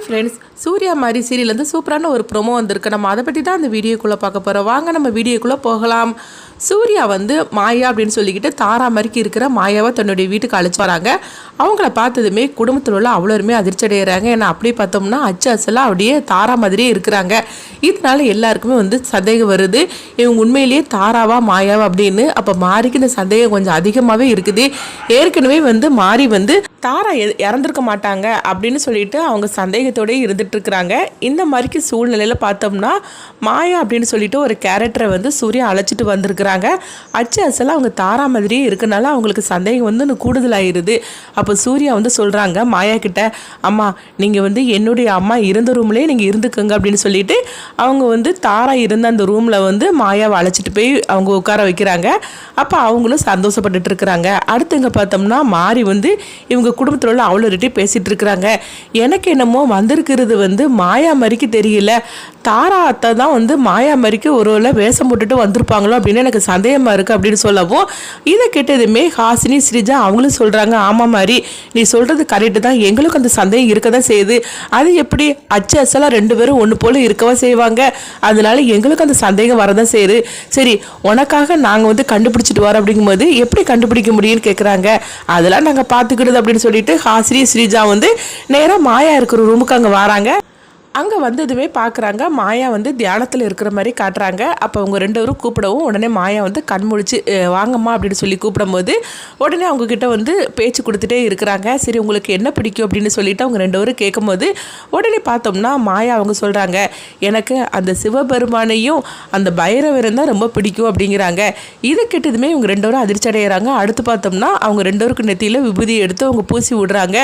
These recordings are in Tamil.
ஹாய் ஃப்ரெண்ட்ஸ், சூர்யா மாதிரி சீரியல்லேருந்து சூப்பரான ஒரு ப்ரோமோ வந்திருக்கு. நம்ம அதை பற்றி தான் அந்த வீடியோக்குள்ளே பார்க்க போகிறோம். வாங்க நம்ம வீடியோக்குள்ளே போகலாம். சூர்யா மாயா அப்படின்னு சொல்லிக்கிட்டு தாரா மாதிரிக்கு இருக்கிற மாயாவை தன்னுடைய வீட்டுக்கு அழைச்சி வராங்க. அவங்கள பார்த்ததுமே குடும்பத்தில் உள்ள அவ்வளோருமே அதிர்ச்சி அடைகிறாங்க. ஏன்னா அப்படியே பார்த்தோம்னா அச்சு அசலாக அப்படியே தாரா மாதிரியே இருக்கிறாங்க. இதனால எல்லாருக்குமே சந்தேகம் வருது, இவங்க உண்மையிலேயே தாராவா மாயாவா அப்படின்னு. அப்போ மாறிக்கு இந்த சந்தேகம் கொஞ்சம் அதிகமாகவே இருக்குது. ஏற்கனவே மாறி தாரா இறந்துருக்க மாட்டாங்க அப்படின்னு சொல்லிட்டு அவங்க சந்தேகத்தோடய இருந்துட்டு இருக்கிறாங்க. இந்த மாதிரிக்கு சூழ்நிலையில் பார்த்தோம்னா மாயா அப்படின்னு சொல்லிட்டு ஒரு கேரக்டரை சூர்யா அழைச்சிட்டு வந்திருக்கிறாங்க. அச்சு அசலாக அவங்க தாரா மாதிரியே இருக்கனால அவங்களுக்கு சந்தேகம் இன்னும் கூடுதலாயிருது. அப்போ சூர்யா சொல்கிறாங்க மாயா கிட்ட, அம்மா நீங்கள் என்னுடைய அம்மா இருந்த ரூம்லேயே நீங்கள் இருந்துக்கோங்க அப்படின்னு சொல்லிட்டு அவங்க தாரா இருந்த அந்த ரூமில் மாயாவை அழைச்சிட்டு போய் அவங்க உட்கார வைக்கிறாங்க. அப்போ அவங்களும் சந்தோஷப்பட்டுட்டு இருக்கிறாங்க. அடுத்து இங்கே பார்த்தோம்னா மாறி இவங்க குடும்பத்தில் உள்ள அவ்வளோ ரெட்டி பேசிகிட்டு இருக்கிறாங்க. எனக்கு என்னமோ வந்திருக்கிறது மாயா மாதிரிக்கு தெரியல, தாரா அத்தை தான் மாயா மாதிரிக்கு ஒரு வேஷம் போட்டுட்டு வந்திருப்பாங்களோ அப்படின்னு எனக்கு சந்தேகமாக இருக்குது அப்படின்னு சொல்லவும், இதை கேட்டதுமே ஹாசினி ஸ்ரீஜா அவங்களும் சொல்கிறாங்க, ஆமாம் மாதிரி நீ சொல்கிறது கரெக்டு தான், எங்களுக்கும் அந்த சந்தேகம் இருக்க தான் செய்யுது. அது எப்படி அச்சு அசலாக ரெண்டு பேரும் ஒன்று போல் இருக்கவா செய்வாங்க, அதனால எங்களுக்கு அந்த சந்தேகம் வரதான் செய்யுது. சரி உனக்காக நாங்கள் கண்டுபிடிச்சிட்டு வரோம் அப்படிங்கும்போது எப்படி கண்டுபிடிக்க முடியும்னு கேட்குறாங்க. அதெல்லாம் நாங்கள் பார்த்துக்கிடுது அப்படின்னு சொல்லிட்டு ஹாசினி ஸ்ரீஜா நேராக மாயா இருக்கிற ரூமுக்கு அங்கே வராங்க. அங்கே வந்ததுமே பார்க்குறாங்க மாயா தியானத்தில் இருக்கிற மாதிரி காட்டுறாங்க. அப்போ அவங்க ரெண்டு பேரும் கூப்பிடவும் உடனே மாயா கண் முழிச்சு வாங்கம்மா அப்படின்னு சொல்லி கூப்பிடும்போது உடனே அவங்கக்கிட்ட பேச்சு கொடுத்துட்டே இருக்கிறாங்க. சரி உங்களுக்கு என்ன பிடிக்கும் அப்படின்னு சொல்லிட்டு அவங்க ரெண்டு பேரும் கேட்கும்போது உடனே பார்த்தோம்னா மாயா அவங்க சொல்கிறாங்க, எனக்கு அந்த சிவபெருமானையும் அந்த பைரவரும் தான் ரொம்ப பிடிக்கும் அப்படிங்கிறாங்க. இதை கேட்டதுமே இவங்க ரெண்டு பேரும் அதிர்ச்சி அடைகிறாங்க. அடுத்து பார்த்தோம்னா அவங்க ரெண்டு பேருக்கு நெத்தியில் விபூதி எடுத்து அவங்க பூசி விடுறாங்க.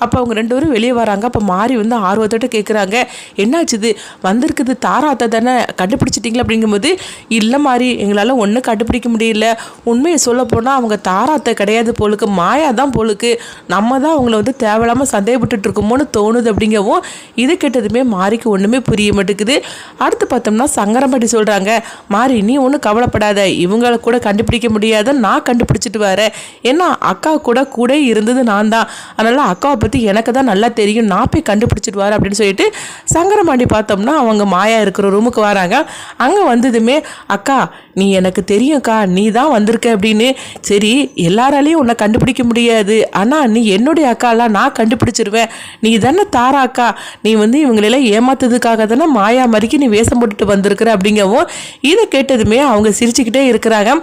அப்போ அவங்க ரெண்டு பேரும் வெளியே வராங்க. அப்போ மாறி ஆர்வத்தோடு கேட்குறாங்க, என்னாச்சுது வந்திருக்குது தாரா அத்தை தானே, கண்டுபிடிச்சிட்டிங்களா அப்படிங்கும்போது, இல்லை மாதிரி எங்களால் ஒன்றும் கண்டுபிடிக்க முடியல, உண்மையை சொல்ல போனால் அவங்க தாரா அத்தை கிடையாது போலுக்கு, மாயா தான் போலுக்கு, நம்ம தான் அவங்கள தேவையில்லாமல் சந்தேகப்பட்டு இருக்கோமோன்னு தோணுது அப்படிங்கவும், இது கேட்டதுமே மாறிக்கு ஒன்றுமே புரிய மாட்டேங்குது. அடுத்து பார்த்தோம்னா சங்கரம்பாட்டி சொல்கிறாங்க, மாறி நீ ஒன்றும் கவலைப்படாத, இவங்களை கூட கண்டுபிடிக்க முடியாத நான் கண்டுபிடிச்சிட்டு வரேன், ஏன்னா அக்கா கூட இருந்தது நான் தான், அதனால் அக்காவை பற்றி எனக்கு தான் நல்லா தெரியும், நான் போய் கண்டுபிடிச்சிட்டு வரேன் அப்படின்னு சொல்லிட்டு சங்கரமாண்டி பார்த்தோம்னா அவங்க மாயா இருக்கிற ரூமுக்கு வராங்க. அங்கே வந்ததுமே, அக்கா நீ எனக்கு தெரியும்க்கா, நீ தான் வந்திருக்க அப்படின்னு. சரி எல்லாராலையும் உன்னை கண்டுபிடிக்க முடியாது, ஆனால் நீ என்னுடைய அக்காலாம் நான் கண்டுபிடிச்சிருவேன், நீ தானே தாரா அக்கா, நீ இவங்களெல்லாம் ஏமாத்ததுக்காக தானே மாயா மாதிரிக்கு நீ வேஷம் போட்டுட்டு வந்திருக்கிற அப்படிங்கவும், இதை கேட்டதுமே அவங்க சிரிச்சுக்கிட்டே இருக்கிறாங்க.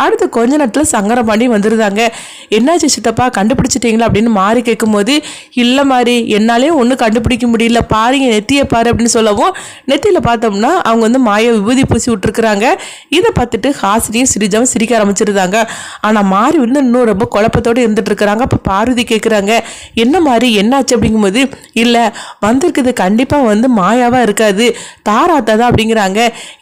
அடுத்து கொஞ்ச நேரத்தில் சங்கரபாண்டி வந்துருந்தாங்க. என்னாச்சு சித்தப்பா கண்டுபிடிச்சிட்டிங்களா அப்படின்னு மாறி கேட்கும்போது, இல்லை மாதிரி என்னாலே ஒன்றும் கண்டுபிடிக்க முடியல, பாருங்க நெத்தியை பாரு அப்படின்னு சொல்லவும், நெத்தியில் பார்த்தோம்னா அவங்க மாயா விபூதி பூசி விட்டுருக்குறாங்க. இதை பார்த்துட்டு ஹாசினியும் ஸ்ரீஜாவும் சிரிக்க ஆரம்பிச்சிருந்தாங்க. ஆனால் மாறி இன்னும் ரொம்ப குழப்பத்தோடு இருந்துட்டு இருக்கிறாங்க. அப்போ பார்வதி கேட்குறாங்க, என்ன மாதிரி என்னாச்சு அப்படிங்கும்போது, இல்லை வந்திருக்குது கண்டிப்பாக மாயாவாக இருக்காது, தாராத்தா தான் அப்படிங்கிறாங்க.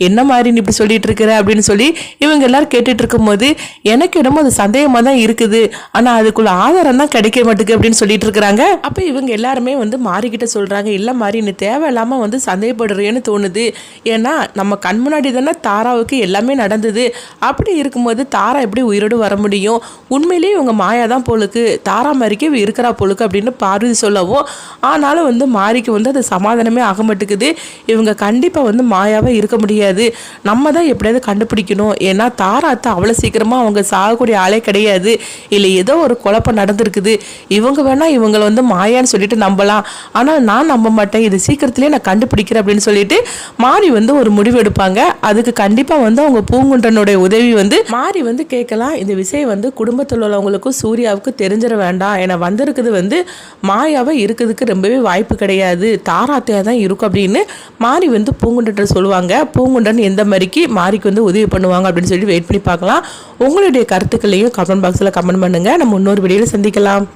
என்ன மாதிரி நீ இப்படி சொல்லிட்டு இருக்கிற அப்படின்னு சொல்லி இவங்க எல்லாரும் கேட்டுட்டு இருக்கும்போது, எனக்கு என்னமோ அது சந்தேகமாக தான் இருக்குது, ஆனால் அதுக்குள்ள ஆதாரம் தான் கிடைக்க மாட்டேங்குது அப்படின்னு சொல்லிட்டு இருக்கிறாங்க. அப்போ இவங்க எல்லாருமே மாறிக்கிட்ட சொல்கிறாங்க, இல்லை மாதிரி நீ தேவையில்லாமல் சந்தேகப்படுறேன்னு தோணுது, ஏன்னா நம்ம கண் முன்னாடி தானே தாராவுக்கு எல்லாமே நடந்தது, அப்படி இருக்கும்போது தாரா எப்படி உயிரோடு வர முடியும், உண்மையிலேயே இவங்க மாயா தான் போலுக்கு, தாரா மாதிரிக்கே இருக்கிறா போலுக்கு அப்படின்னு பார்வதி சொல்லவும், ஆனாலும் மாறிக்கு அது சமாதானமே ஆக மாட்டேங்குது. இவங்க கண்டிப்பாக மாயாவே இருக்க முடியாது, நம்ம தான் எப்படியாவது கண்டுபிடிக்கணும், ஏன்னா தாராத்தை அவ்வளோ சீக்கிரமாக அவங்க சாகக்கூடிய ஆளே கிடையாது, இல்லை ஏதோ ஒரு குழப்பம் நடந்திருக்குது, இவங்க வேணா இவங்களை மாயான்னு சொல்லிட்டு நம்பலாம், ஆனால் நான் நம்ப மாட்டேன், இது சீக்கிரத்திலே நான் கண்டுபிடிக்கிறேன் அப்படின்னு சொல்லிட்டு மாறி ஒரு முடிவு எடுப்பாங்க. அதுக்கு கண்டிப்பாக அவங்க பூங்குன்றனுடைய உதவி மாறி கேட்கலாம். இந்த விஷயம் குடும்பத்தில் உள்ளவங்களுக்கும் சூர்யாவுக்கு தெரிஞ்சிட வேண்டாம், ஏன்னா வந்திருக்குது மாயாவை இருக்கிறதுக்கு ரொம்பவே வாய்ப்பு கிடையாது, தாராத்தையாக தான் இருக்கும் அப்படின்னு மாறி பூங்குன்றன் சொல்லுவாங்க. பூங்குன்றன் எந்த மாதிரிக்கு மாறிக்கு உதவி பண்ணுவாங்க அப்படின்னு சொல்லி வெயிட் பண்ணி பார்க்கலாம். உங்களுடைய கருத்துக்களையும் கமெண்ட் பாக்ஸில் கமெண்ட் பண்ணுங்கள். நம்ம இன்னொரு வீடியோவில் சந்திக்கலாம்.